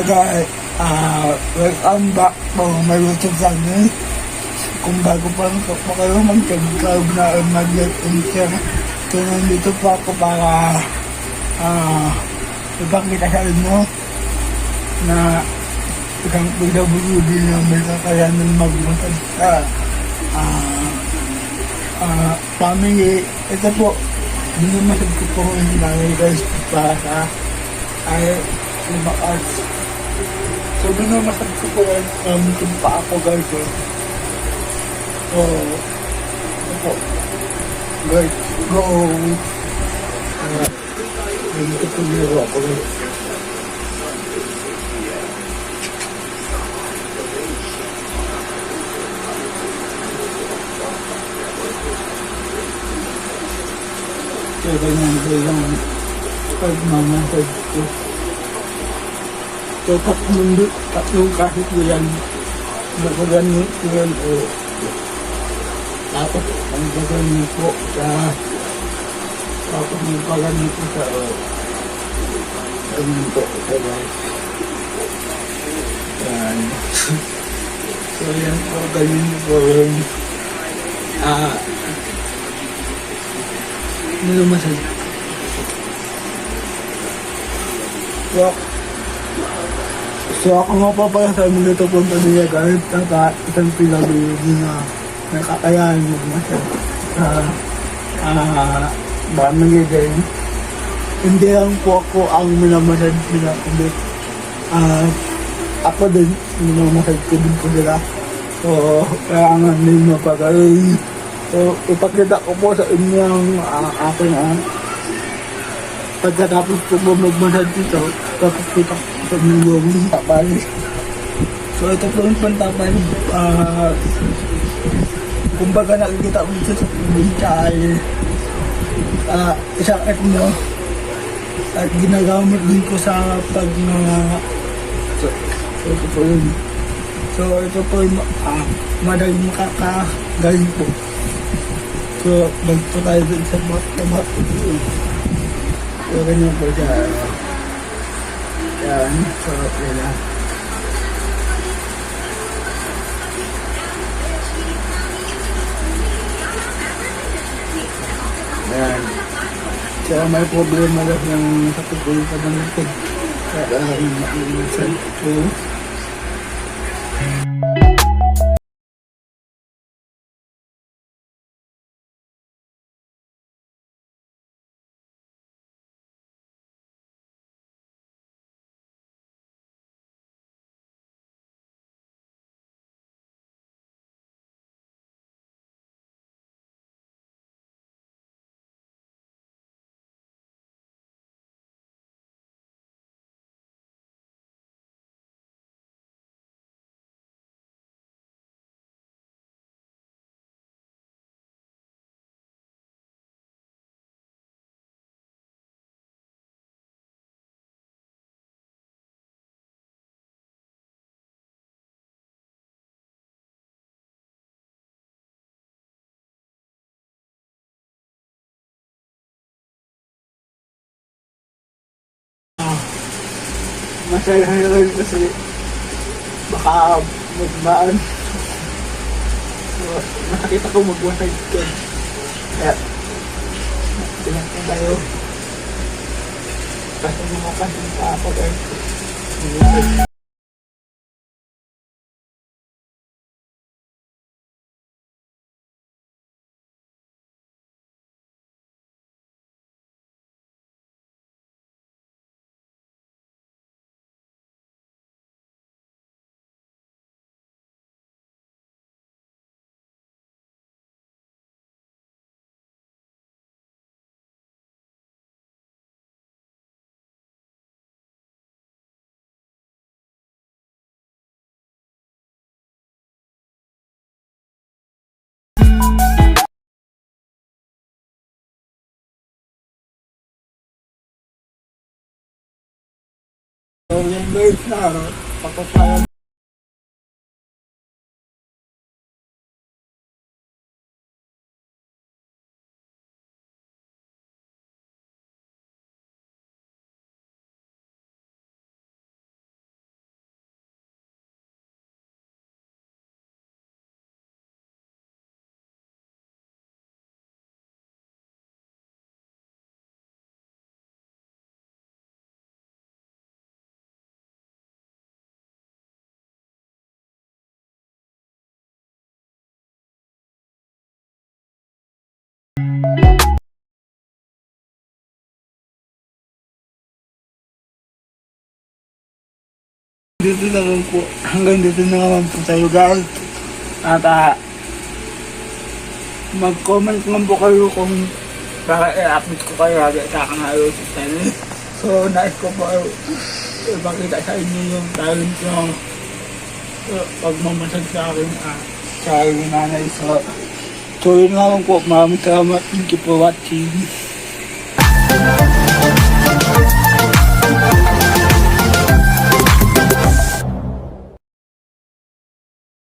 guys, welcome back po my YouTube channel. Kung bago pa kayo mag-subscribe na mag-like and share. So nandito po ako para ipakita sa inyo na isang PWD na may kakayanan mag-massage sa family. Ito po, binamasad ko po yung nanay guys para sa arts. So binamasad ko po yan yung pa ako guys. So, ito po guys, go! Ito po nilo ako guys. So, ganyan ko yung pagmamasad ko. So, tatlong kahit ko yan. Nakaganit ko yan o. Tapos, ang gaganit ko sa tapos ang gaganit ko sa ganyan po sa guys. Yan. So, yan po, ganyan po yung nilumasad. So ako nga pa pala sa amin ito punta niya kahit isang PWD na nakakayahan magmasad sa family din. Hindi lang po ako ang minamasad nila, kundi ako din minamasad ko din po sila. So kaya nga din mapagaling. So ipakita ko po sa inyo ang aking pagkatapos po magmasad dito, tapos kita ko sa yung tapal. So ito po yung pantapal. Kumbaga nakikita ko dito sa probinsya ay isang app mo at ginagamit din ko sa pag so ito po yun. So ito po yung madaling makakagaling po. So magpo tayo dun sa bot. So ganyan po dyan. Yan. So yan na. Yan. So may problema lang yung sakit ko yung pagmamatig. Kaya makinig ko. Masaya rin kasi baka magmaan. So, nakakita ko mag-wasag ko. Kaya, tinatang tayo. Kasi makasin pa ako guys. So, yung guys na papapayag Dito na lang po. Hanggang dito na naman po tayo guys. At mag-comment lang po kayo kung para i-upload ko kayo sa aking ayos channel. So nais ko po ipakita sa inyo yung talent yung pagmamasag sa akin sa aking nanay. So yun nga lang po. Maraming salamat. Thank you for watching.